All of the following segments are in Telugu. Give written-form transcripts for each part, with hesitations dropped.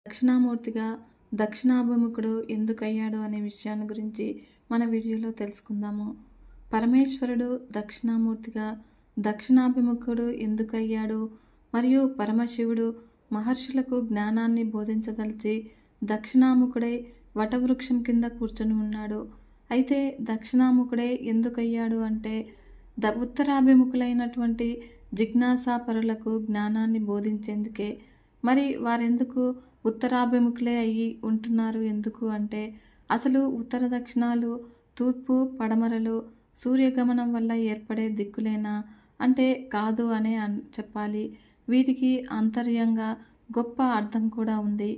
దక్షిణామూర్తిగా దక్షిణాభిముఖుడు ఎందుకయ్యాడు అనే విషయాన్ని గురించి మన వీడియోలో తెలుసుకుందాము. పరమేశ్వరుడు దక్షిణామూర్తిగా దక్షిణాభిముఖుడు ఎందుకయ్యాడు మరియు పరమశివుడు మహర్షులకు జ్ఞానాన్ని బోధించదలిచి దక్షిణాముఖుడై వటవృక్షం కింద కూర్చొని ఉన్నాడు. అయితే దక్షిణాముఖుడే ఎందుకయ్యాడు అంటే ఉత్తరాభిముఖులైనటువంటి జిజ్ఞాసాపరులకు జ్ఞానాన్ని బోధించేందుకే. మరి వారెందుకు ఉత్తరాభిముఖులే అయ్యి ఉంటున్నారు ఎందుకు అంటే అసలు ఉత్తర దక్షిణాలు, తూర్పు పడమరలు సూర్యగమనం వల్ల ఏర్పడే దిక్కులేనా అంటే కాదు అనే చెప్పాలి. వీటికి అంతర్యంగా గొప్ప అర్థం కూడా ఉంది.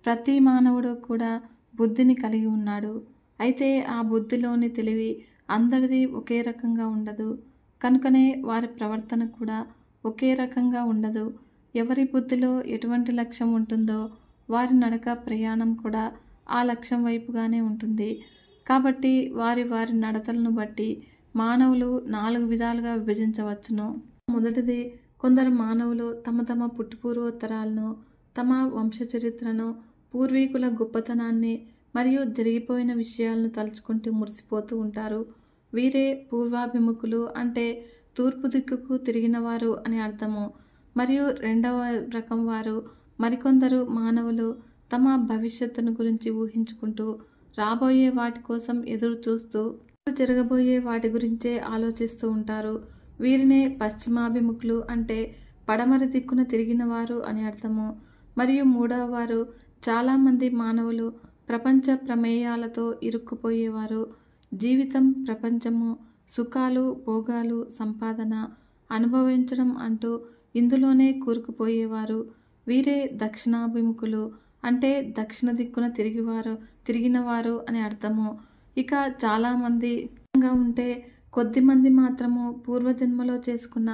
ప్రతి మానవుడు కూడా బుద్ధిని కలిగి ఉన్నాడు. అయితే ఆ బుద్ధిలోని తెలివి అందరిది ఒకే రకంగా ఉండదు. కనుకనే వారి ప్రవర్తన కూడా ఒకే రకంగా ఉండదు. ఎవరి బుద్ధిలో ఎటువంటి లక్ష్యం ఉంటుందో వారి నడక ప్రయాణం కూడా ఆ లక్ష్యం వైపుగానే ఉంటుంది. కాబట్టి వారి వారి నడతలను బట్టి మానవులు 4 విధాలుగా విభజించవచ్చును. మొదటిది, కొందరు మానవులు తమ తమ పుట్టుపూర్వోత్తరాలను, తమ వంశచరిత్రను, పూర్వీకుల గొప్పతనాన్ని మరియు జరిగిపోయిన విషయాలను తలుచుకుంటూ మురిసిపోతూ ఉంటారు. వీరే పూర్వాభిముఖులు అంటే తూర్పు దిక్కుకు తిరిగినవారు అని అర్థము. మరియు రెండవ రకం వారు మరికొందరు మానవులు తమ భవిష్యత్తును గురించి ఊహించుకుంటూ రాబోయే వాటి కోసం ఎదురు చూస్తూ జరగబోయే వాటి గురించే ఆలోచిస్తూ ఉంటారు. వీరినే పశ్చిమాభిముఖులు అంటే పడమర దిక్కున తిరిగిన వారు అని అర్థము. మరియు మూడవ వారు చాలామంది మానవులు ప్రపంచ ప్రమేయాలతో ఇరుక్కుపోయేవారు. జీవితం, ప్రపంచము, సుఖాలు, భోగాలు, సంపాదన అనుభవించడం అంటూ ఇందులోనే కూరుకుపోయేవారు. వీరే దక్షిణాభిముఖులు అంటే దక్షిణ దిక్కున తిరిగినవారు అని అర్థము. ఇక చాలామంది ఉంటే కొద్దిమంది మాత్రము పూర్వజన్మలో చేసుకున్న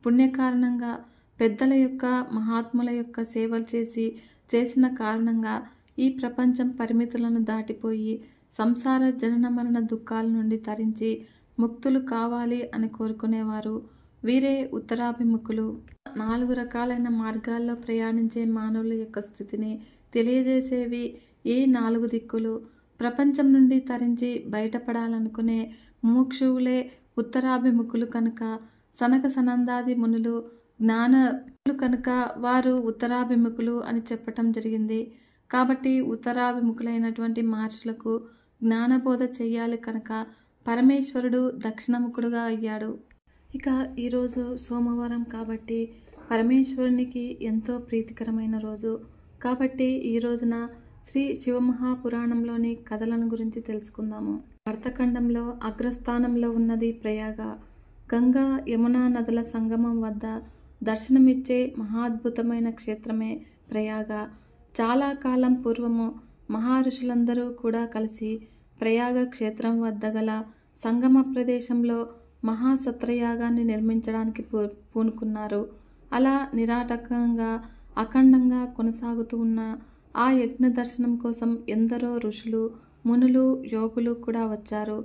పుణ్య కారణంగా పెద్దల యొక్క మహాత్ముల యొక్క సేవలు చేసిన కారణంగా ఈ ప్రపంచం పరిమితులను దాటిపోయి సంసార జనన మరణ దుఃఖాల నుండి తరించి ముక్తులు కావాలి అని కోరుకునేవారు. వీరే ఉత్తరాభిముఖులు. 4 రకాలైన మార్గాల్లో ప్రయాణించే మానవుల యొక్క స్థితిని తెలియజేసేవి ఈ 4 దిక్కులు. ప్రపంచం నుండి తరించి బయటపడాలనుకునే ముముక్షువులే ఉత్తరాభిముఖులు కనుక సనక సనందాది మునులు జ్ఞానులు కనుక వారు ఉత్తరాభిముఖులు అని చెప్పటం జరిగింది. కాబట్టి ఉత్తరాభిముఖులైనటువంటి మహర్షులకు జ్ఞానబోధ చెయ్యాలి కనుక పరమేశ్వరుడు దక్షిణముఖుడుగా అయ్యాడు. ఇక ఈరోజు సోమవారం కాబట్టి పరమేశ్వరునికి ఎంతో ప్రీతికరమైన రోజు. కాబట్టి ఈ రోజున శ్రీ శివమహాపురాణంలోని కథలను గురించి తెలుసుకుందాము. భరతఖండంలో అగ్రస్థానంలో ఉన్నది ప్రయాగ. గంగా యమునా నదుల సంగమం వద్ద దర్శనమిచ్చే మహాద్భుతమైన క్షేత్రమే ప్రయాగ. చాలా కాలం పూర్వము మహర్షులందరూ కూడా కలిసి ప్రయాగ క్షేత్రం వద్ద గల సంగమ ప్రదేశంలో మహాసత్రయాగాన్ని నిర్మించడానికి పూనుకున్నారు. అలా నిరాటకంగా అఖండంగా కొనసాగుతూ ఉన్న ఆ యజ్ఞ దర్శనం కోసం ఎందరో ఋషులు, మునులు, యోగులు కూడా వచ్చారు.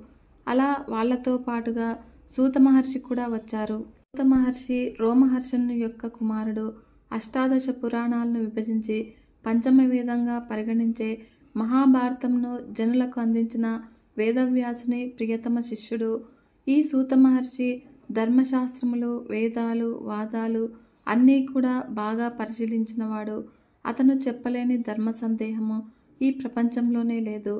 అలా వాళ్లతో పాటుగా సూత మహర్షి కూడా వచ్చారు. సూత మహర్షి రోమహర్షుని యొక్క కుమారుడు. అష్టాదశ పురాణాలను విభజించి పంచమ వేదంగా పరిగణించే మహాభారతంను జనులకు అందించిన వేదవ్యాసుని ప్రియతమ శిష్యుడు. ఈ సూత మహర్షి ధర్మశాస్త్రములు, వేదాలు, వాదాలు అన్నీ కూడా బాగా పరిశీలించినవాడు. అతను చెప్పలేని ధర్మ సందేహము ఈ ప్రపంచంలోనే లేదు.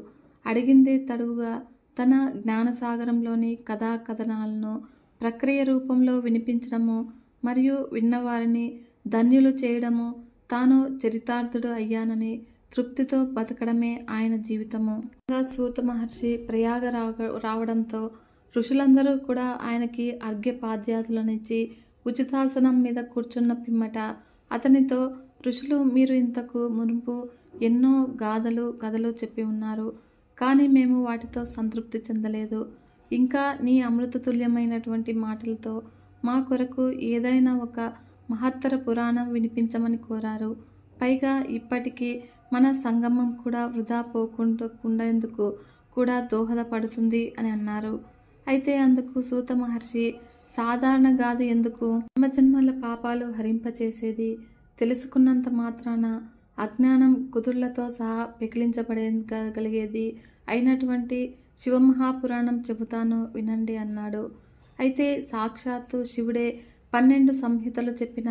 అడిగిందే తడువుగా తన జ్ఞానసాగరంలోని కథా కథనాలను ప్రక్రియ రూపంలో వినిపించడము మరియు విన్నవారిని ధన్యులు చేయడము, తాను చరితార్థుడు అయ్యానని తృప్తితో బతకడమే ఆయన జీవితము. సూత మహర్షి ప్రయాగ రావడంతో ఋషులందరూ కూడా ఆయనకి అర్ఘ్యపాద్యాదులనిచ్చి ఉచితాసనం మీద కూర్చున్న పిమ్మట అతనితో, ఋషులు మీరు ఇంతకు మునుపు ఎన్నో కథలు చెప్పి ఉన్నారు. కానీ మేము వాటితో సంతృప్తి చెందలేదు. ఇంకా నీ అమృతతుల్యమైనటువంటి మాటలతో మా కొరకు ఏదైనా ఒక మహత్తర పురాణం వినిపించమని కోరారు. పైగా ఇప్పటికీ మన సంగమం కూడా వృధా పోకుండేందుకు కూడా దోహదపడుతుంది అని అన్నారు. అయితే అందుకు సూత మహర్షి, సాధారణ గాథ ఎందుకు? జన్మజన్మల పాపాలు హరింపచేసేది. తెలుసుకున్నంత మాత్రాన అజ్ఞానం కుదుళ్లతో సహా పెకిలించబడగలిగేది అయినటువంటి శివమహాపురాణం చెబుతాను వినండి అన్నాడు. అయితే సాక్షాత్తు శివుడే 12 సంహితలు చెప్పిన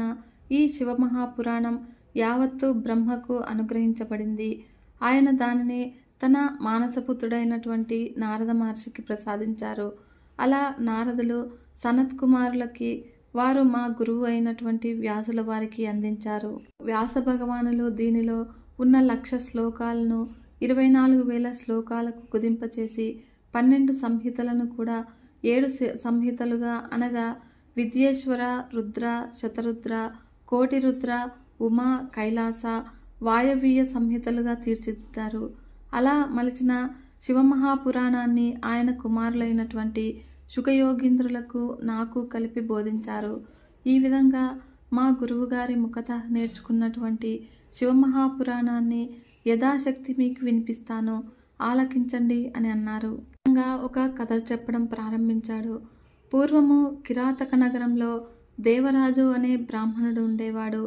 ఈ శివమహాపురాణం యావత్తు బ్రహ్మకు అనుగ్రహించబడింది. ఆయన దానిని తన మానసపుత్రుడైనటువంటి నారద మహర్షికి ప్రసాదించారు. అలా నారదులు సనత్ కుమారులకి, వారు మా గురువు అయినటువంటి వ్యాసుల వారికి అందించారు. వ్యాస భగవానులు దీనిలో ఉన్న 1,00,000 శ్లోకాలను 24,000 శ్లోకాలకు కుదింపచేసి 12 సంహితలను కూడా 7 సంహితలుగా అనగా విద్యేశ్వర, రుద్ర, శతరుద్ర, కోటి రుద్ర, ఉమా, కైలాస, వాయవీయ సంహితలుగా తీర్చిదిద్దారు. అలా మలిచిన శివమహాపురాణాన్ని ఆయన కుమారులైనటువంటి శుకయోగీంద్రులకు నాకు కలిపి బోధించారు. ఈ విధంగా మా గురువుగారి ముఖత నేర్చుకున్నటువంటి శివమహాపురాణాన్ని యథాశక్తి మీకు వినిపిస్తాను, ఆలకించండి అని అన్నారు. ఒక కథ చెప్పడం ప్రారంభించాడు. పూర్వము కిరాతక నగరంలో దేవరాజు అనే బ్రాహ్మణుడు ఉండేవాడు.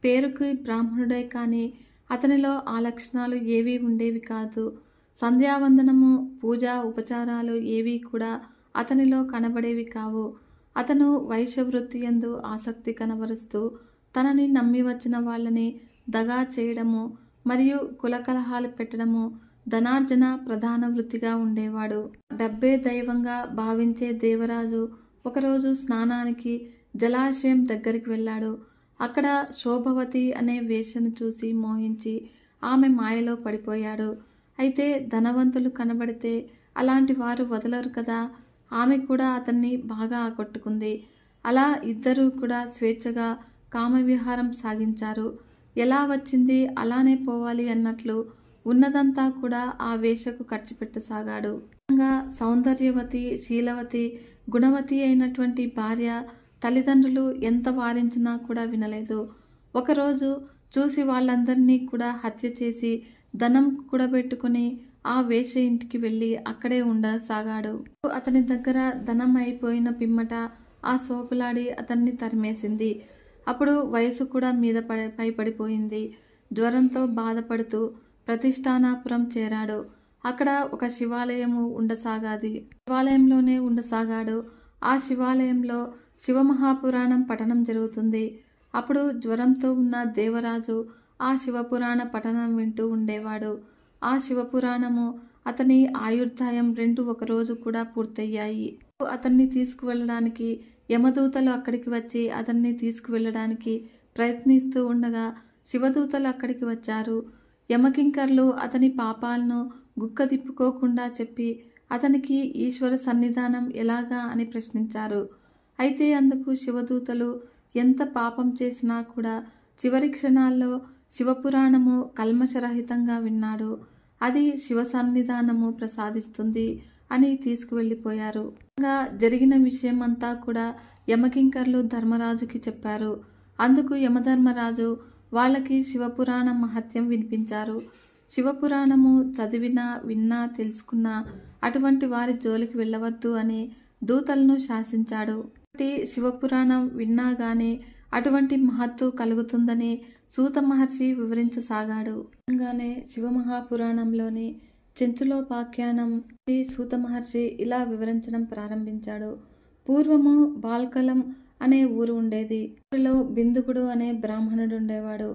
పేరుకి బ్రాహ్మణుడే కానీ అతనిలో ఆ లక్షణాలు ఏవీ ఉండేవి కాదు. సంధ్యావందనము, పూజ, ఉపచారాలు ఏవీ కూడా అతనిలో కనబడేవి కావు. అతను వైశ్యవృత్తి యందు ఆసక్తి కనబరుస్తూ తనని నమ్మి వచ్చిన వాళ్ళని దగా చేయడము మరియు కులకలహాలు పెట్టడము ధనార్జన ప్రధాన వృత్తిగా ఉండేవాడు. డబ్బే దైవంగా భావించే దేవరాజు ఒకరోజు స్నానానికి జలాశయం దగ్గరికి వెళ్ళాడు. అక్కడ శోభవతి అనే వేశ్యను చూసి మోహించి ఆమె మాయలో పడిపోయాడు. అయితే ధనవంతులు కనబడితే అలాంటి వారు వదలరు కదా. ఆమె కూడా అతన్ని బాగా ఆకట్టుకుంది. అలా ఇద్దరూ కూడా స్వేచ్ఛగా కామవిహారం సాగించారు. ఎలా వచ్చింది అలానే పోవాలి అన్నట్లు ఉన్నదంతా కూడా ఆ వేశ్యకు ఖర్చు పెట్టసాగాడు. సౌందర్యవతి, శీలవతి, గుణవతి అయినటువంటి భార్య తల్లిదండ్రులు ఎంత వారించినా కూడా వినలేదు. ఒకరోజు చూసి వాళ్ళందరినీ కూడా హత్య చేసి ధనం కూడబెట్టుకుని ఆ వేశ్య ఇంటికి వెళ్ళి అక్కడే ఉండసాగాడు. అతని దగ్గర ధనం అయిపోయిన పిమ్మట ఆ సోకులాడి అతన్ని తరిమేసింది. అప్పుడు వయసు కూడా మీద పైపడిపోయింది. జ్వరంతో బాధపడుతూ ప్రతిష్టానాపురం చేరాడు. అక్కడ ఒక శివాలయము శివాలయంలోనే ఉండసాగాడు. ఆ శివాలయంలో శివమహాపురాణం పఠనం జరుగుతుంది. అప్పుడు జ్వరంతో ఉన్న దేవరాజు ఆ శివపురాణ పఠనం వింటూ ఉండేవాడు. ఆ శివపురాణము అతని ఆయుర్దాయం 2 ఒకరోజు కూడా పూర్తయ్యాయి. అతన్ని తీసుకువెళ్ళడానికి యమదూతలు అక్కడికి వచ్చి అతన్ని తీసుకువెళ్ళడానికి ప్రయత్నిస్తూ ఉండగా శివదూతలు అక్కడికి వచ్చారు. యమకింకర్లు అతని పాపాలను గుక్క తిప్పుకోకుండా చెప్పి అతనికి ఈశ్వర సన్నిధానం ఎలాగా అని ప్రశ్నించారు. అయితే అందుకు శివదూతలు ఎంత పాపం చేసినా కూడా చివరి క్షణాల్లో శివపురాణము కల్మషరహితంగా విన్నాడు. అది శివ సన్నిధానము ప్రసాదిస్తుంది అని తీసుకువెళ్ళిపోయారు. జరిగిన విషయం అంతా కూడా యమకింకర్లు ధర్మరాజుకి చెప్పారు. అందుకు యమధర్మరాజు వాళ్ళకి శివపురాణ మహత్యం వినిపించారు. శివపురాణము చదివినా, విన్నా, తెలుసుకున్నా అటువంటి వారి జోలికి వెళ్ళవద్దు అని దూతలను శాసించాడు. శివపురాణం విన్నా గాని అటువంటి మహత్తు కలుగుతుందని సూత మహర్షి వివరించసాగాడు. శివమహాపురాణంలోని చెంచులోపాఖ్యానం సూత మహర్షి ఇలా వివరించడం ప్రారంభించాడు. పూర్వము బాల్కలం అనే ఊరు ఉండేది. ఊరిలో బిందుకుడు అనే బ్రాహ్మణుడు ఉండేవాడు.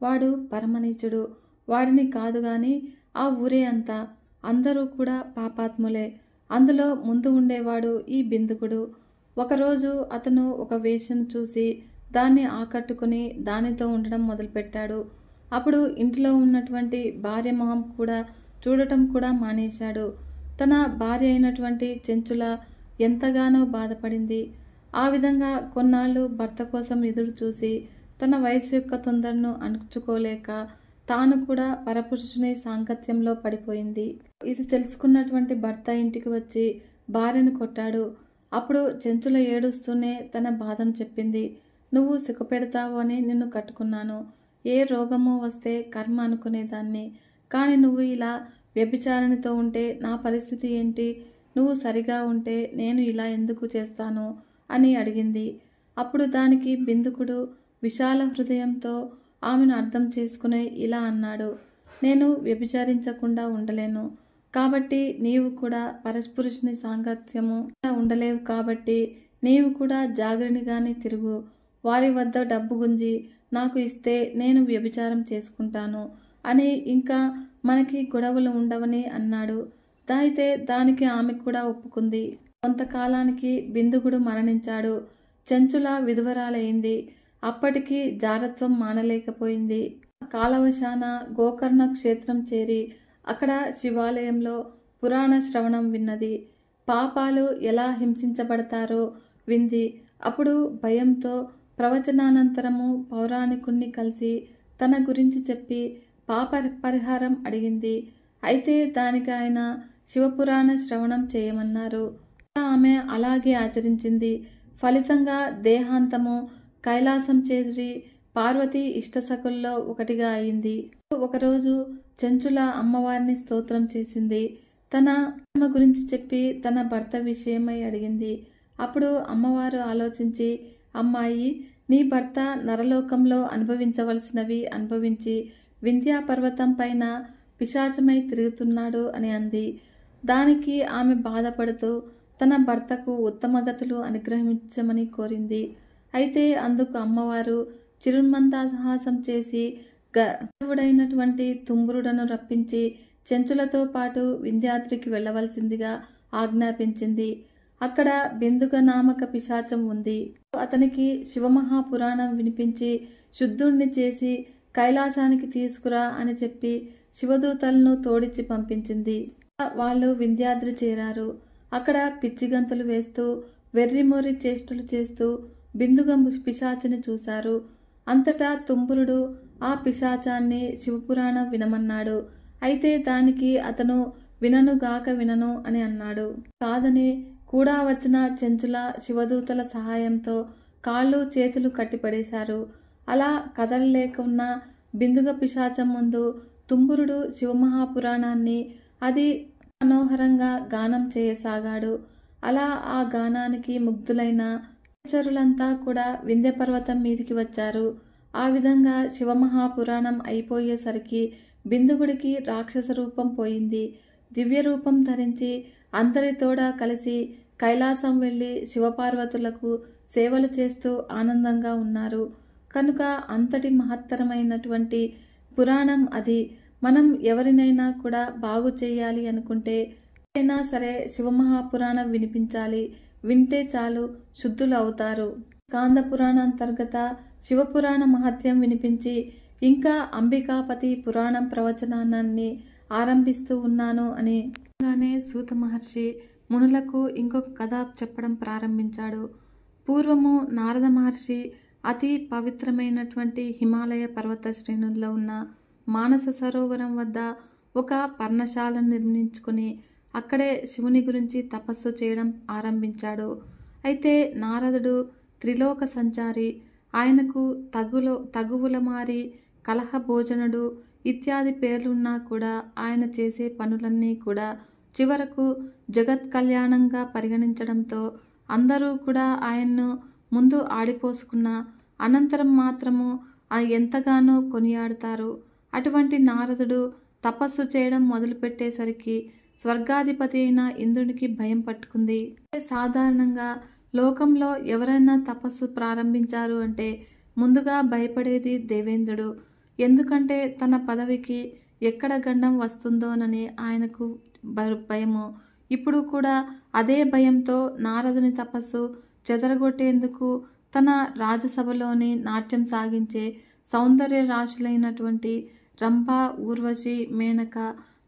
వాడు పరమనీచుడు. వాడిని కాదు గాని ఆ ఊరే అంతా, అందరూ కూడా పాపాత్ములే. అందులో ముందు ఉండేవాడు ఈ బిందుకుడు. ఒకరోజు అతను ఒక వేశ్యను చూసి దాన్ని ఆకట్టుకుని దానితో ఉండడం మొదలుపెట్టాడు. అప్పుడు ఇంటిలో ఉన్నటువంటి భార్య మొహం కూడా చూడటం కూడా మానేశాడు. తన భార్య అయినటువంటి చెంచుల ఎంతగానో బాధపడింది. ఆ విధంగా కొన్నాళ్ళు భర్త కోసం ఎదురు చూసి తన వయసు యొక్క తొందరను అణుచుకోలేక తాను కూడా పరపురుషుని సాంగత్యంలో పడిపోయింది. ఇది తెలుసుకున్నటువంటి భర్త ఇంటికి వచ్చి భార్యను కొట్టాడు. అప్పుడు చెంచుల ఏడుస్తూనే తన బాధను చెప్పింది. నువ్వు సిగ్గుపెడతావు అని నిన్ను కట్టుకున్నాను. ఏ రోగమో వస్తే కర్మ అనుకునేదాన్ని. కానీ నువ్వు ఇలా వ్యభిచారణతో ఉంటే నా పరిస్థితి ఏంటి? నువ్వు సరిగా ఉంటే నేను ఇలా ఎందుకు చేస్తాను అని అడిగింది. అప్పుడు దానికి బిందుకుడు విశాల హృదయంతో ఆమెను అర్థం చేసుకుని ఇలా అన్నాడు, నేను వ్యభిచరించకుండా ఉండలేను. కాబట్టి నీవు కూడా పరపురుషుని సాంగత్యము ఉండలేవు. కాబట్టి నీవు కూడా జాగరణిగానే తిరుగు. వారి వద్ద డబ్బు గుంజి నాకు ఇస్తే నేను వ్యభిచారం చేసుకుంటాను అని, ఇంకా మనకి గొడవలు ఉండవని అన్నాడు. అయితే దానికి ఆమె కూడా ఒప్పుకుంది. కొంతకాలానికి బిందుగుడు మరణించాడు. చెంచుల విధవరాలైంది. అప్పటికి జారత్వం మానలేకపోయింది. కాలవశాన గోకర్ణ క్షేత్రం చేరి అక్కడ శివాలయంలో పురాణ శ్రవణం విన్నది. పాపాలు ఎలా హింసించబడతారో వింది. అప్పుడు భయంతో ప్రవచనానంతరము పౌరాణికుణ్ణి కలిసి తన గురించి చెప్పి పాప పరిహారం అడిగింది. అయితే దానికి ఆయన శివపురాణ శ్రవణం చేయమన్నారు. ఆమె అలాగే ఆచరించింది. ఫలితంగా దేహాంతము కైలాసం చేసి పార్వతి ఇష్టసకుల్లో ఒకటిగా అయింది. ఒకరోజు చెంచుల అమ్మవారిని స్తోత్రం చేసింది. తన గురించి చెప్పి తన భర్త విషయమై అడిగింది. అప్పుడు అమ్మవారు ఆలోచించి, అమ్మాయి, నీ భర్త నరలోకంలో అనుభవించవలసినవి అనుభవించి వింధ్యా పర్వతం పైన పిశాచమై తిరుగుతున్నాడు అని అంది. దానికి ఆమె బాధపడుతూ తన భర్తకు ఉత్తమగతులు అనుగ్రహించమని కోరింది. అయితే అందుకు అమ్మవారు చిరుమందహాసం చేసి గర్వుడైనటువంటి తుంగురుడను రప్పించి చెంచులతో పాటు వింధ్యాద్రికి వెళ్ళవలసిందిగా ఆజ్ఞాపించింది. అక్కడ బిందుగ నామక పిశాచం ఉంది. అతనికి శివమహాపురాణం వినిపించి శుద్ధుణ్ణి చేసి కైలాసానికి తీసుకురా అని చెప్పి శివదూతలను తోడిచ్చి పంపించింది. వాళ్ళు వింధ్యాద్రి చేరారు. అక్కడ పిచ్చిగంతులు వేస్తూ వెర్రిమొర్రి చేష్టలు చేస్తూ బిందుగ పిశాచిని చూశారు. అంతటా తుంబురుడు ఆ పిశాచాన్ని శివపురాణం వినమన్నాడు. అయితే దానికి అతను విననుగాక వినను అని అన్నాడు. కాదని కూడా వచ్చిన చెంచుల శివదూతల సహాయంతో కాళ్ళు చేతులు కట్టిపడేశారు. అలా కదలలేకున్న బిందుగ పిశాచం ముందు తుంబురుడు శివమహాపురాణాన్ని అది మనోహరంగా గానం చేయసాగాడు. అలా ఆ గానానికి ముగ్ధులైన చరులంతా కూడా వింధ్య పర్వతం మీదికి వచ్చారు. ఆ విధంగా శివమహాపురాణం అయిపోయేసరికి బిందుగుడికి రాక్షస రూపం పోయింది. దివ్య రూపం ధరించి అందరితోడా కలిసి కైలాసం వెళ్ళి శివపార్వతులకు సేవలు చేస్తూ ఆనందంగా ఉన్నారు. కనుక అంతటి మహత్తరమైనటువంటి పురాణం అది. మనం ఎవరినైనా కూడా బాగు చేయాలి అనుకుంటే అయినా సరే శివమహాపురాణం వినిపించాలి. వింటే చాలు, శుద్ధులు అవుతారు. స్కాంద పురాణాంతర్గత శివపురాణ మహత్యం వినిపించి ఇంకా అంబికాపతి పురాణం ప్రవచనాన్ని ఆరంభిస్తూ ఉన్నాను అని సూత మహర్షి మునులకు ఇంకొక కథ చెప్పడం ప్రారంభించాడు. పూర్వము నారద మహర్షి అతి పవిత్రమైనటువంటి హిమాలయ పర్వత శ్రేణుల్లో ఉన్న మానస సరోవరం వద్ద ఒక పర్ణశాలను నిర్మించుకుని అక్కడే శివుని గురించి తపస్సు చేయడం ఆరంభించాడు. అయితే నారదుడు త్రిలోక సంచారి. ఆయనకు తగువులమారి, కలహ భోజనుడు ఇత్యాది పేర్లున్నా కూడా ఆయన చేసే పనులన్నీ కూడా చివరకు జగత్ కళ్యాణంగా పరిగణించడంతో అందరూ కూడా ఆయన్ను ముందు ఆడిపోసుకున్న అనంతరం మాత్రము ఎంతగానో కొనియాడతారు. అటువంటి నారదుడు తపస్సు చేయడం మొదలుపెట్టేసరికి స్వర్గాధిపతి అయిన ఇంద్రునికి భయం పట్టుకుంది. సాధారణంగా లోకంలో ఎవరైనా తపస్సు ప్రారంభించారు అంటే ముందుగా భయపడేది దేవేంద్రుడు. ఎందుకంటే తన పదవికి ఎక్కడ గండం వస్తుందోనని ఆయనకు భయము. ఇప్పుడు కూడా అదే భయంతో నారదుని తపస్సు చెదరగొట్టేందుకు తన రాజసభలోని నాట్యం సాగించే సౌందర్య రాశులైనటువంటి రంభ, ఊర్వశి, మేనక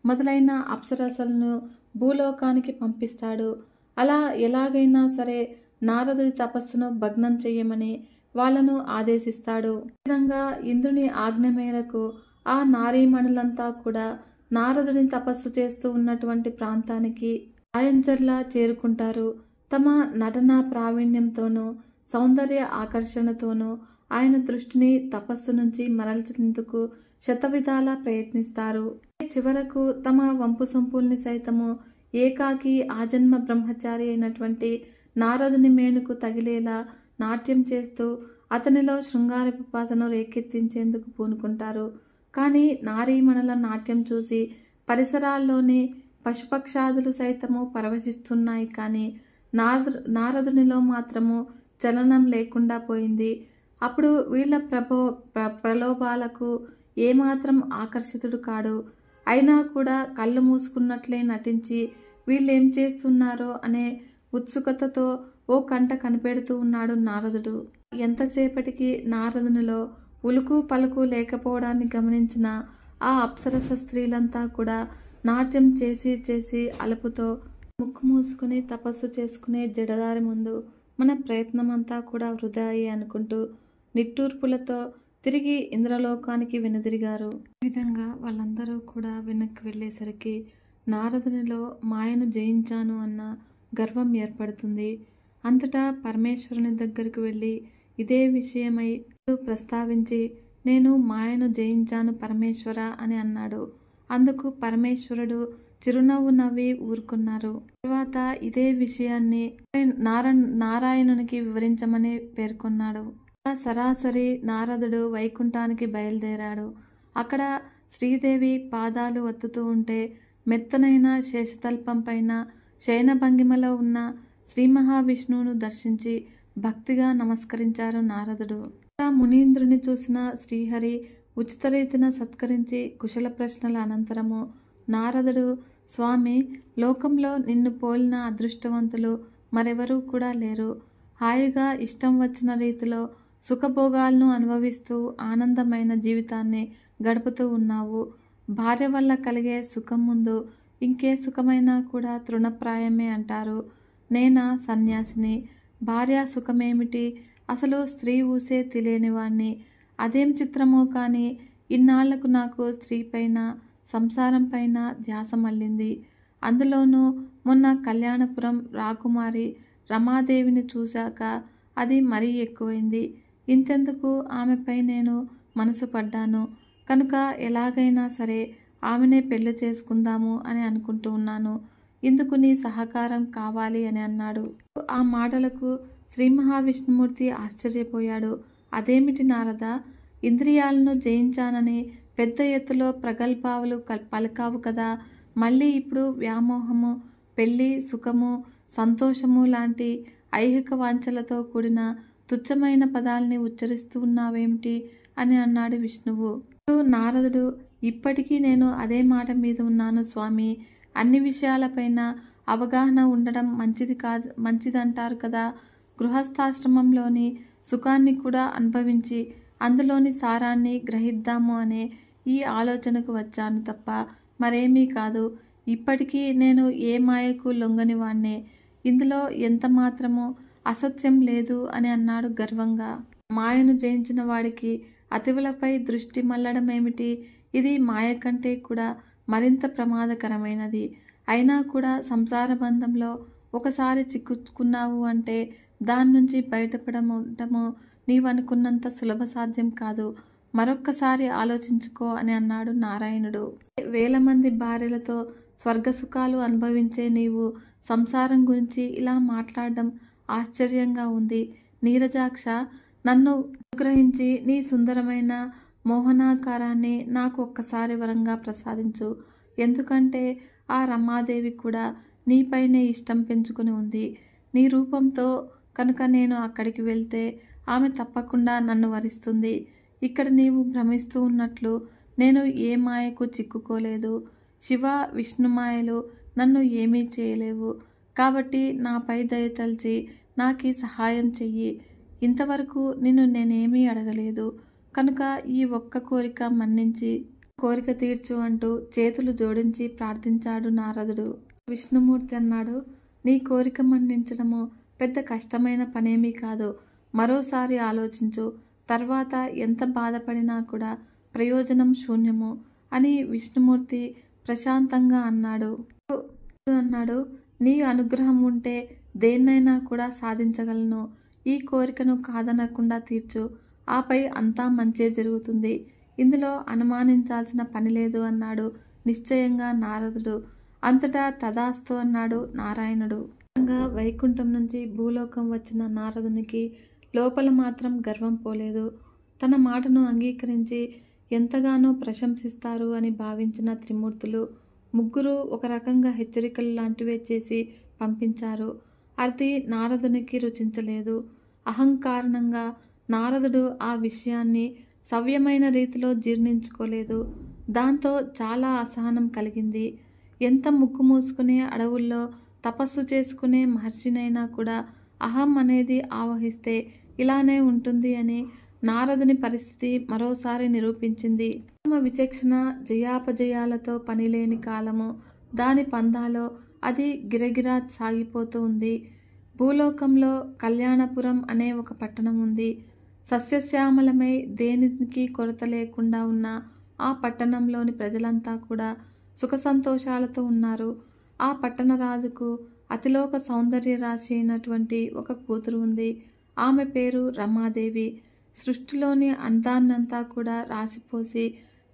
మొదలైన అప్సరసలను భూలోకానికి పంపిస్తాడు. అలా ఎలాగైనా సరే నారదుడి తపస్సును భగ్నం చేయమని వాళ్లను ఆదేశిస్తాడు. ఈ విధంగా ఇంద్రుని ఆజ్ఞ మేరకు ఆ నారీమణులంతా కూడా నారదుని తపస్సు చేస్తూ ఉన్నటువంటి ప్రాంతానికి ఆయన్చర్లా చేరుకుంటారు. తమ నటన ప్రావీణ్యంతోనూ సౌందర్య ఆకర్షణతోనూ ఆయన దృష్టిని తపస్సు నుంచి మరల్చేందుకు శతవిధాలా ప్రయత్నిస్తారు. చివరకు తమ వంపు సొంపుల్ని సైతము ఏకాకి ఆజన్మ బ్రహ్మచారి అయినటువంటి నారదుని మేనుకు తగిలేలా నాట్యం చేస్తూ అతనిలో శృంగార పిపాసను రేకెత్తించేందుకు పూనుకుంటారు. కానీ నారీమణుల నాట్యం చూసి పరిసరాల్లోని పశుపక్షాదులు సైతము పరవశిస్తున్నాయి. కానీ నారదునిలో మాత్రము చలనం లేకుండా పోయింది. అప్పుడు వీళ్ళ ప్రలోభాలకు ఏమాత్రం ఆకర్షితుడు కాడు. అయినా కూడా కళ్ళు మూసుకున్నట్లే నటించి వీళ్ళేం చేస్తున్నారో అనే ఉత్సుకతతో ఓ కంట కనిపెడుతూ ఉన్నాడు నారదుడు. ఎంతసేపటికి నారదునిలో ఉలుకు పలుకు లేకపోవడాన్ని గమనించిన ఆ అప్సరస స్త్రీలంతా కూడా నాట్యం చేసి చేసి అలుపుతో ముక్కు మూసుకుని తపస్సు చేసుకునే జడదారి ముందు మన ప్రయత్నమంతా కూడా వృధాయి అనుకుంటూ నిట్టూర్పులతో తిరిగి ఇంద్రలోకానికి వెనుదిరిగారు. ఈ విధంగా వాళ్ళందరూ కూడా వెనక్కి వెళ్ళేసరికి నారదునిలో మాయను జయించాను అన్న గర్వం ఏర్పడుతుంది. అంతటా పరమేశ్వరుని దగ్గరకు వెళ్ళి ఇదే విషయమై ప్రస్తావించి నేను మాయను జయించాను పరమేశ్వర అని అన్నాడు. అందుకు పరమేశ్వరుడు చిరునవ్వు నవ్వి ఊరుకున్నారు. తర్వాత ఇదే విషయాన్ని నారాయణునికి వివరించమని పేర్కొన్నాడు. సరాసరి నారదుడు వైకుంఠానికి బయలుదేరాడు. అక్కడ శ్రీదేవి పాదాలు ఒత్తుతూ ఉంటే మెత్తనైన శేషతల్పం పైన శయనభంగిమలో ఉన్న శ్రీ మహావిష్ణువును దర్శించి భక్తిగా నమస్కరించారు నారదుడు. మునీంద్రుని చూసిన శ్రీహరి ఉచిత రీతిన సత్కరించి కుశల ప్రశ్నల అనంతరము నారదుడు, స్వామి, లోకంలో నిన్ను పోలిన అదృష్టవంతులు మరెవరూ కూడా లేరు. హాయిగా ఇష్టం వచ్చిన రీతిలో సుఖభోగాలను అనుభవిస్తూ ఆనందమైన జీవితాన్ని గడుపుతూ ఉన్నావు. భార్య వల్ల కలిగే సుఖం ముందు ఇంకే సుఖమైనా కూడా తృణప్రాయమే అంటారు. నేనా సన్యాసిని, భార్య సుఖమేమిటి, అసలు స్త్రీ ఊసే తెలియనివాణ్ణి. అదేం చిత్రమో కానీ ఇన్నాళ్లకు నాకు స్త్రీ పైన సంసారం పైన ధ్యాస మళ్ళింది. అందులోనూ మొన్న కళ్యాణపురం రాకుమారి రమాదేవిని చూశాక అది మరీ ఎక్కువైంది. ఇంతెందుకు ఆమెపై నేను మనసు పడ్డాను కనుక ఎలాగైనా సరే ఆమెనే పెళ్లి చేసుకుందాము అని అనుకుంటూ ఉన్నాను. ఇందుకు నీ సహకారం కావాలి అని అన్నాడు. ఆ మాటలకు శ్రీ మహావిష్ణుమూర్తి ఆశ్చర్యపోయాడు. అదేమిటి నారద, ఇంద్రియాలను జయించానని పెద్ద ఎత్తులో ప్రగల్భాలు పలికావు కదా, మళ్ళీ ఇప్పుడు వ్యామోహము, పెళ్లి, సుఖము, సంతోషము లాంటి ఐహిక వాంఛలతో కూడిన తుచ్చమైన పదాల్ని ఉచ్చరిస్తూ ఉన్నావేమిటి అని అన్నాడు విష్ణువు. నారదుడు, ఇప్పటికీ నేను అదే మాట మీద ఉన్నాను స్వామి. అన్ని విషయాలపైన అవగాహన ఉండడం మంచిదంటారు కదా. గృహస్థాశ్రమంలోని సుఖాన్ని కూడా అనుభవించి అందులోని సారాన్ని గ్రహిద్దాము అనే ఈ ఆలోచనకు వచ్చాను తప్ప మరేమీ కాదు. ఇప్పటికీ నేను ఏ మాయకు లొంగని వాణ్ణే. ఇందులో ఎంత మాత్రమూ అసత్యం లేదు అని అన్నాడు గర్వంగా. మాయను జయించిన వాడికి అతివులపై దృష్టి మళ్ళడమేమిటి? ఇది మాయ కంటే కూడా మరింత ప్రమాదకరమైనది. అయినా కూడా సంసార బంధంలో ఒకసారి చిక్కుకున్నావు అంటే దాని నుంచి బయటపడటము నీవనుకున్నంత సులభ సాధ్యం కాదు. మరొక్కసారి ఆలోచించుకో అని అన్నాడు నారాయణుడు. వేల మంది భార్యలతో స్వర్గసుఖాలు అనుభవించే నీవు సంసారం గురించి ఇలా మాట్లాడడం ఆశ్చర్యంగా ఉంది. నీరజాక్ష, నన్ను అనుగ్రహించి నీ సుందరమైన మోహనాకారాన్ని నాకు ఒక్కసారి వరంగా ప్రసాదించు. ఎందుకంటే ఆ రమాదేవి కూడా నీపైనే ఇష్టం పెంచుకుని ఉంది. నీ రూపంతో కనుక నేను అక్కడికి వెళ్తే ఆమె తప్పకుండా నన్ను వరిస్తుంది. ఇక్కడ నీవు భ్రమిస్తూ ఉన్నట్లు నేను ఏ మాయకు చిక్కుకోలేదు. శివ, విష్ణుమాయలు నన్ను ఏమీ చేయలేవు. కాబట్టి నాపై దయతలిచి నాకీ సహాయం చెయ్యి. ఇంతవరకు నిన్ను నేనేమీ అడగలేదు కనుక ఈ ఒక్క కోరిక మన్నించి కోరిక తీర్చు అంటూ చేతులు జోడించి ప్రార్థించాడు నారదుడు. విష్ణుమూర్తి అన్నాడు, నీ కోరిక మన్నించడము పెద్ద కష్టమైన పనేమీ కాదు. మరోసారి ఆలోచించు. తర్వాత ఎంత బాధపడినా కూడా ప్రయోజనం శూన్యము అని విష్ణుమూర్తి ప్రశాంతంగా అన్నాడు. నీ అనుగ్రహం ఉంటే దేన్నైనా కూడా సాధించగలను. ఈ కోరికను కాదనకుండా తీర్చు. ఆపై అంతా మంచే జరుగుతుంది. ఇందులో అనుమానించాల్సిన పని లేదు అన్నాడు నిశ్చయంగా నారదుడు. అంతటా తదాస్తు అన్నాడు నారాయణుడు. వైకుంఠం నుంచి భూలోకం వచ్చిన నారదునికి లోపల మాత్రం గర్వం పోలేదు. తన మాటను అంగీకరించి ఎంతగానో ప్రశంసిస్తారు అని భావించిన త్రిమూర్తులు ముగ్గురు ఒక రకంగా హెచ్చరికలు లాంటివే చేసి పంపించారు. అది నారదునికి రుచించలేదు. అహంకారణంగా నారదుడు ఆ విషయాన్ని సవ్యమైన రీతిలో జీర్ణించుకోలేదు. దాంతో చాలా అసహనం కలిగింది. ఎంత ముక్కు మూసుకునే అడవుల్లో తపస్సు చేసుకునే మహర్షినైనా కూడా అహం అనేది ఆవహిస్తే ఇలానే ఉంటుంది అని నారదుని పరిస్థితి మరోసారి నిరూపించింది. విచక్షణ జయాపజయాలతో పనిలేని కాలము దాని పందాలో అది గిరగిరా సాగిపోతూ ఉంది. భూలోకంలో కళ్యాణపురం అనే ఒక పట్టణం ఉంది. సస్యశ్యామలమై దేనికి కొరత లేకుండా ఉన్న ఆ పట్టణంలోని ప్రజలంతా కూడా సుఖ సంతోషాలతో ఉన్నారు. ఆ పట్టణ రాజుకు అతిలోక సౌందర్య రాశి అయినటువంటి ఒక కూతురు ఉంది. ఆమె పేరు రమాదేవి. సృష్టిలోని అందాన్నంతా కూడా రాసిపోసి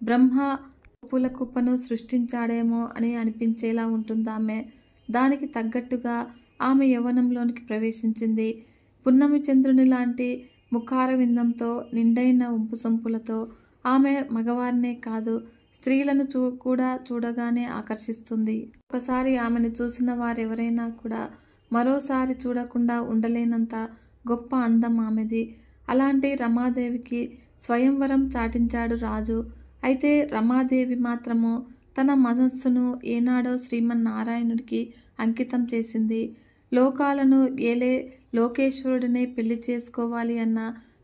బ్రహ్మ పూల కుప్పను సృష్టించాడేమో అని అనిపించేలా ఉంటుందామె. దానికి తగ్గట్టుగా ఆమె యవ్వనంలోనికి ప్రవేశించింది. పున్నమి చంద్రుని లాంటి ముఖార విందంతో నిండైన ఉంపు సొంపులతో ఆమె మగవారినే కాదు స్త్రీలను కూడా చూడగానే ఆకర్షిస్తుంది. ఒకసారి ఆమెను చూసిన వారెవరైనా కూడా మరోసారి చూడకుండా ఉండలేనంత గొప్ప అందం ఆమెది. అలాంటి రమాదేవికి స్వయంవరం చాటించాడు రాజు. అయితే రమాదేవి మాత్రము తన మనస్సును ఏనాడో శ్రీమన్నారాయణుడికి అంకితం చేసింది. లోకాలను ఏలే లోకేశ్వరుడినే పెళ్లి చేసుకోవాలి అన్న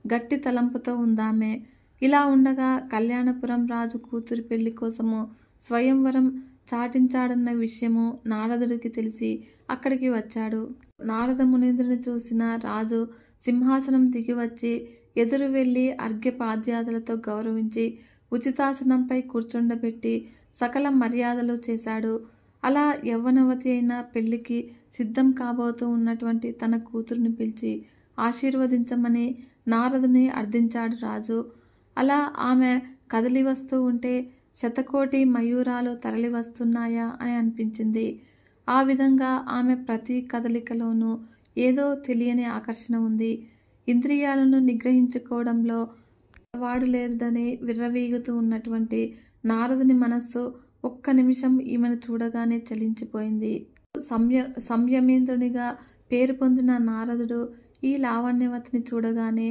గట్టి తలంపుతో ఉందామె. ఇలా ఉండగా కళ్యాణపురం రాజు కూతురి పెళ్లి కోసము స్వయంవరం చాటించాడన్న విషయము నారదుడికి తెలిసి అక్కడికి వచ్చాడు. నారద మునీంద్రుని చూసిన రాజు సింహాసనం దిగి వచ్చి ఎదురు వెళ్ళి అర్ఘ్యపాద్యాదులతో గౌరవించి ఉచితాసనంపై కూర్చుండబెట్టి సకల మర్యాదలు చేశాడు. అలా యవ్వనవతి అయిన పెళ్లికి సిద్ధం కాబోతూ ఉన్నటువంటి తన కూతురుని పిలిచి ఆశీర్వదించమని నారదుని అర్థించాడు రాజు. అలా ఆమె కదిలి వస్తూ ఉంటే శతకోటి మయూరాలు తరలి వస్తున్నాయా అని అనిపించింది. ఆ విధంగా ఆమె ప్రతి కదలికలోనూ ఏదో తెలియని ఆకర్షణ ఉంది. ఇంద్రియాలను నిగ్రహించుకోవడంలో వాడు లేదని విర్రవీగుతూ ఉన్నటువంటి నారదుని మనస్సు ఒక్క నిమిషం ఈమెను చూడగానే చలించిపోయింది. సంయమేంద్రునిగా పేరు పొందిన నారదుడు ఈ లావణ్యవతిని చూడగానే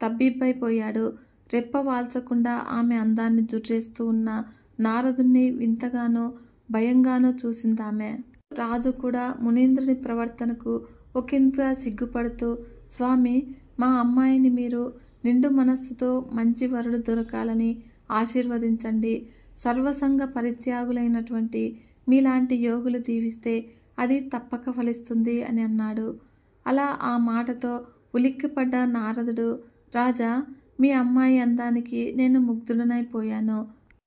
తబ్బిబ్బైపోయాడు. రెప్ప వాల్చకుండా ఆమె అందాన్ని జుర్రేస్తూ ఉన్న నారదుణ్ణి వింతగానో భయంగానో చూసిందామె. రాజు కూడా మునీంద్రుని ప్రవర్తనకు ఒకంత సిగ్గుపడుతూ, స్వామి, మా అమ్మాయిని మీరు నిండు మనస్సుతో మంచి వరుడు దొరకాలని ఆశీర్వదించండి. సర్వసంగ పరిత్యాగులైనటువంటి మీలాంటి యోగులు దీవిస్తే అది తప్పక ఫలిస్తుంది అని అన్నాడు. అలా ఆ మాటతో ఉలిక్కిపడ్డ నారదుడు, రాజా, మీ అమ్మాయి అందానికి నేను ముగ్ధుడనైపోయాను.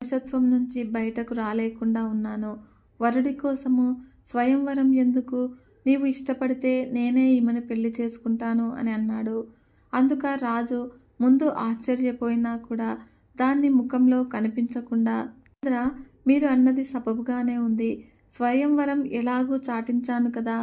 వశత్వం నుంచి బయటకు రాలేకుండా ఉన్నాను. వరుడి కోసము స్వయంవరం ఎందుకు? నీవు ఇష్టపడితే నేనే ఈమెను పెళ్లి చేసుకుంటాను అని అన్నాడు. అందుక రాజు ముందు ఆశ్చర్యపోయినా కూడా దాన్ని ముఖంలో కనిపించకుండా, మీరు అన్నది సబబుగానే ఉంది. స్వయంవరం ఎలాగూ చాటించాను కదా,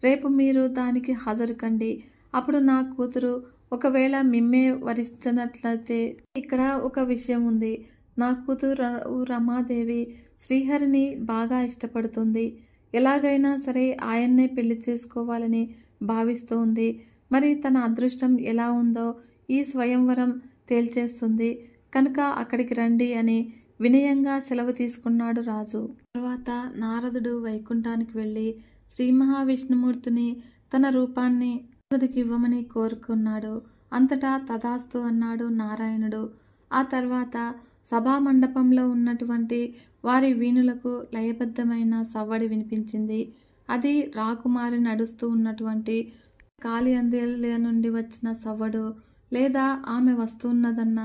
రేపు మీరు దానికి హాజరు కండి. అప్పుడు నా కూతురు ఒకవేళ మిమ్మే వరించినట్లయితే. ఇక్కడ ఒక విషయం ఉంది. నా కూతురు రమాదేవి శ్రీహరిని బాగా ఇష్టపడుతుంది. ఎలాగైనా సరే ఆయన్నే పెళ్లి చేసుకోవాలని భావిస్తూ ఉంది. మరి తన అదృష్టం ఎలా ఉందో ఈ స్వయంవరం తేల్చేస్తుంది. కనుక అక్కడికి రండి అని వినయంగా సెలవు తీసుకున్నాడు రాజు. తర్వాత నారదుడు వైకుంఠానికి వెళ్ళి శ్రీ మహావిష్ణుమూర్తిని తన రూపాన్ని నారదుడికి ఇవ్వమని కోరుకున్నాడు. అంతటా తథాస్తు అన్నాడు నారాయణుడు. ఆ తర్వాత సభామండపంలో ఉన్నటువంటి వారి వీణులకు లయబద్ధమైన సవ్వడి వినిపించింది. అది రాకుమారి నడుస్తూ ఉన్నటువంటి కాలి అందేల నుండి వచ్చిన సవ్వడు, లేదా ఆమె వస్తున్నదన్న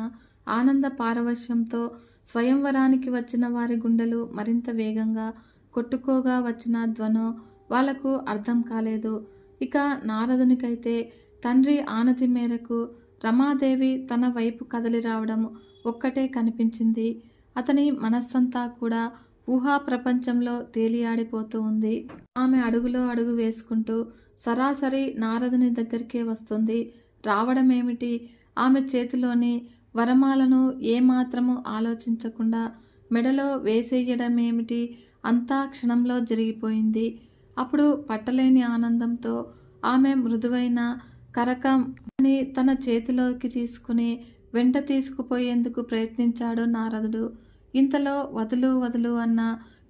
ఆనంద పారవశ్యంతో స్వయంవరానికి వచ్చిన వారి గుండెలు మరింత వేగంగా కొట్టుకోగా వచ్చిన ధ్వనో వాళ్లకు అర్థం కాలేదు. ఇక నారదునికైతే తండ్రి ఆనతి మేరకు రమాదేవి తన వైపు కదలి రావడం ఒక్కటే కనిపించింది. అతని మనస్సంతా కూడా ఊహా ప్రపంచంలో తేలియాడిపోతూ ఉంది. ఆమె అడుగులో అడుగు వేసుకుంటూ సరాసరి నారదుని దగ్గరికే వస్తుంది. రావడమేమిటి, ఆమె చేతిలోని వరమాలను ఏమాత్రము ఆలోచించకుండా మెడలో వేసేయడమేమిటి, అంతా క్షణంలో జరిగిపోయింది. అప్పుడు పట్టలేని ఆనందంతో ఆమె మృదువైన కరకంని తన చేతిలోకి తీసుకుని వెంట తీసుకుపోయేందుకు ప్రయత్నించాడు నారదుడు. ఇంతలో వదులు వదులు అన్న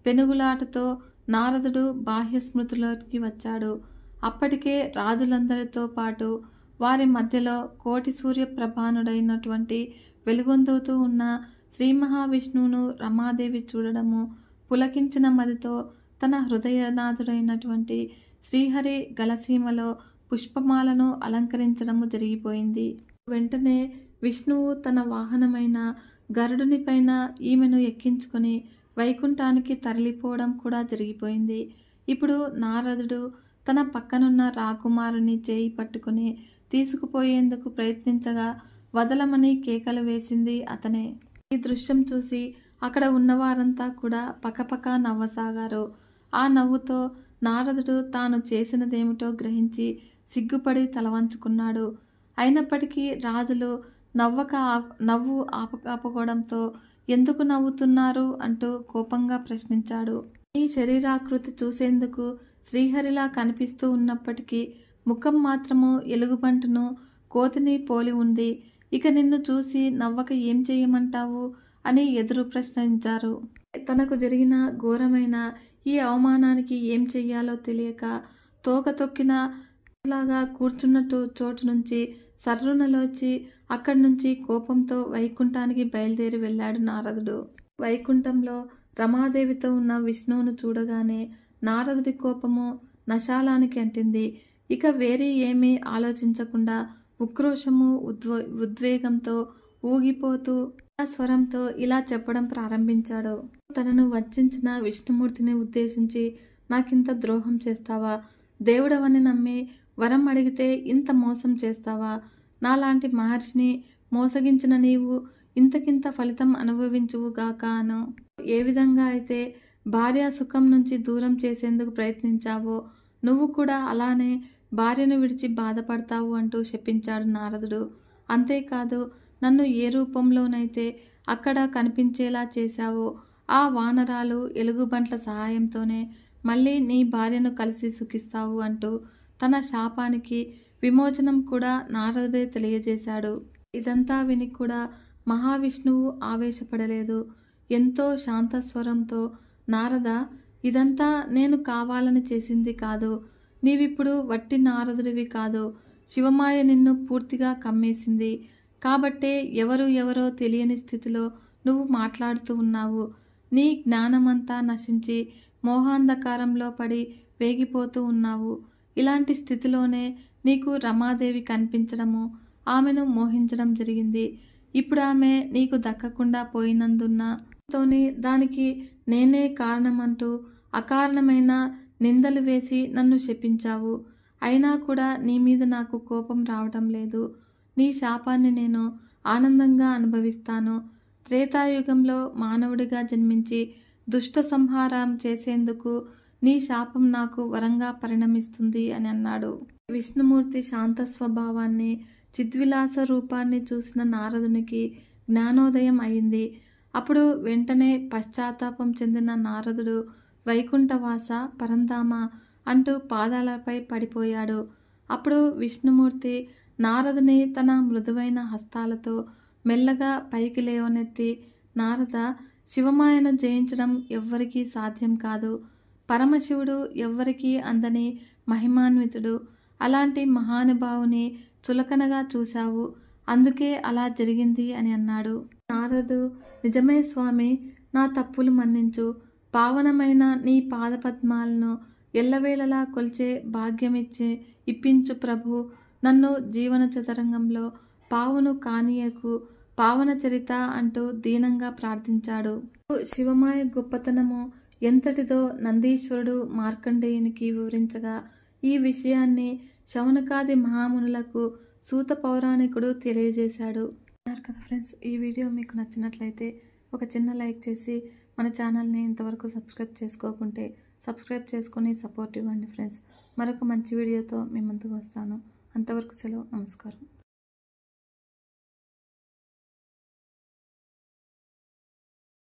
పెనుగులాటతో నారదుడు బాహ్య స్మృతిలోకి వచ్చాడు. అప్పటికే రాజులందరితో పాటు వారి మధ్యలో కోటి సూర్యప్రభానుడైనటువంటి వెలుగొందుతూ ఉన్న శ్రీ మహావిష్ణువును రమాదేవి చూడడము, పులకించిన మదితో తన హృదయనాథుడైనటువంటి శ్రీహరి గలసీమలో పుష్పమాలను అలంకరించడము జరిగిపోయింది. వెంటనే విష్ణువు తన వాహనమైన గరుడునిపైన ఈమెను ఎక్కించుకొని వైకుంఠానికి తరలిపోవడం కూడా జరిగిపోయింది. ఇప్పుడు నారదుడు తన పక్కనున్న రాకుమారుని చేయి పట్టుకుని తీసుకుపోయేందుకు ప్రయత్నించగా వదలమని కేకలు వేసింది అతనే. ఈ దృశ్యం చూసి అక్కడ ఉన్నవారంతా కూడా పకపక నవ్వసాగారు. ఆ నవ్వుతో నారదుడు తాను చేసినదేమిటో గ్రహించి సిగ్గుపడి తలవంచుకున్నాడు. అయినప్పటికీ రాజులు నవ్వు ఆపుకోవడంతో ఎందుకు నవ్వుతున్నారు అంటూ కోపంగా ప్రశ్నించాడు. ఈ శరీరాకృతి చూసేందుకు శ్రీహరిలా కనిపిస్తూ ఉన్నప్పటికీ ముఖం మాత్రము ఎలుగుబంటును కోతిని పోలి ఉంది. ఇక నిన్ను చూసి నవ్వక ఏం చేయమంటావు అని ఎదురు ప్రశ్నించారు. తనకు జరిగిన ఘోరమైన ఈ అవమానానికి ఏం చెయ్యాలో తెలియక తోక తొక్కిన లాగా కూర్చున్న చోటు నుంచి సర్రునలోచి అక్కడి నుంచి కోపంతో వైకుంఠానికి బయలుదేరి వెళ్ళాడు నారదుడు. వైకుంఠంలో రమాదేవితో ఉన్న విష్ణువును చూడగానే నారదుడి కోపము నశాలానికి అంటింది. ఇక వేరే ఏమీ ఆలోచించకుండా ఉక్రోషము ఉద్వేగంతో ఊగిపోతూ ఆ స్వరంతో ఇలా చెప్పడం ప్రారంభించాడు. తనను వంచిన విష్ణుమూర్తిని ఉద్దేశించి నాకింత ద్రోహం చేస్తావా? దేవుడవని నమ్మి వరం అడిగితే ఇంత మోసం చేస్తావా? నాలాంటి మహర్షిని మోసగించిన నీవు ఇంతకింత ఫలితం అనుభవించువుగాక అను. ఏ విధంగా అయితే భార్య సుఖం నుంచి దూరం చేసేందుకు ప్రయత్నించావో నువ్వు కూడా అలానే భార్యను విడిచి బాధపడతావు అంటూ శపించాడు నారదుడు. అంతేకాదు, నన్ను ఏ రూపంలోనైతే అక్కడ కనిపించేలా చేశావో ఆ వానరాలు ఎలుగుబంట్ల సహాయంతోనే మళ్ళీ నీ భార్యను కలిసి సుఖిస్తావు అంటూ తన శాపానికి విమోచనం కూడా నారదుడే తెలియజేశాడు. ఇదంతా విని కూడా మహావిష్ణువు ఆవేశపడలేదు. ఎంతో శాంతస్వరంతో, నారద, ఇదంతా నేను కావాలని చేసింది కాదు. నీవిప్పుడు వట్టి నారదుడివి కాదు. శివమాయ నిన్ను పూర్తిగా కమ్మేసింది. కాబట్టే ఎవరో తెలియని స్థితిలో నువ్వు మాట్లాడుతూ ఉన్నావు. నీ జ్ఞానమంతా నశించి మోహాంధకారంలో పడి వేగిపోతూ ఉన్నావు. ఇలాంటి స్థితిలోనే నీకు రమాదేవి కనిపించడము, ఆమెను మోహించడం జరిగింది. ఇప్పుడు ఆమె నీకు దక్కకుండా పోయినందున దానికి నేనే కారణమంటూ అకారణమైన నిందలు వేసి నన్ను శపించావు. అయినా కూడా నీ మీద నాకు కోపం రావటం లేదు. నీ శాపాన్ని నేను ఆనందంగా అనుభవిస్తాను. త్రేతాయుగంలో మానవుడిగా జన్మించి దుష్ట సంహారం చేసేందుకు నీ శాపం నాకు వరంగా పరిణమిస్తుంది అని అన్నాడు. విష్ణుమూర్తి శాంత స్వభావాన్ని, చిద్విలాస రూపాన్ని చూసిన నారదునికి జ్ఞానోదయం అయింది. అప్పుడు వెంటనే పశ్చాత్తాపం చెందిన నారదుడు వైకుంఠవాస, పరంధామ అంటూ పాదాలపై పడిపోయాడు. అప్పుడు విష్ణుమూర్తి నారదుని తన మృదువైన హస్తాలతో మెల్లగా పైకి లేవనెత్తి, నారద, శివమాయను జయించడం ఎవ్వరికీ సాధ్యం కాదు. పరమశివుడు ఎవ్వరికీ అందని మహిమాన్వితుడు. అలాంటి మహానుభావుని చులకనగా చూశావు. అందుకే అలా జరిగింది అని అన్నాడు. నారదుడు, నిజమే స్వామి, నా తప్పులు మన్నించు. పావనమైన నీ పాదపద్మాలను ఎల్లవేళలా కొలిచే భాగ్యమిచ్చి ఇప్పించు ప్రభు. నన్ను జీవన చదరంగంలో పావును కానీయకు, పావన చరిత అంటూ దీనంగా ప్రార్థించాడు. శివమాయ గొప్పతనము ఎంతటిదో నందీశ్వరుడు మార్కండేయునికి వివరించగా ఈ విషయాన్ని శౌనకాది మహామునులకు సూత పౌరాణికుడు తెలియజేశాడు. కదా ఫ్రెండ్స్, ఈ వీడియో మీకు నచ్చినట్లయితే ఒక చిన్న లైక్ చేసి మన ఛానల్ని ఇంతవరకు సబ్స్క్రైబ్ చేసుకోకుంటే సబ్స్క్రైబ్ చేసుకొని సపోర్ట్ ఇవ్వండి ఫ్రెండ్స్. మరొక మంచి వీడియోతో మీ ముందుకు వస్తాను. అంతవరకు సెలవు. నమస్కారం.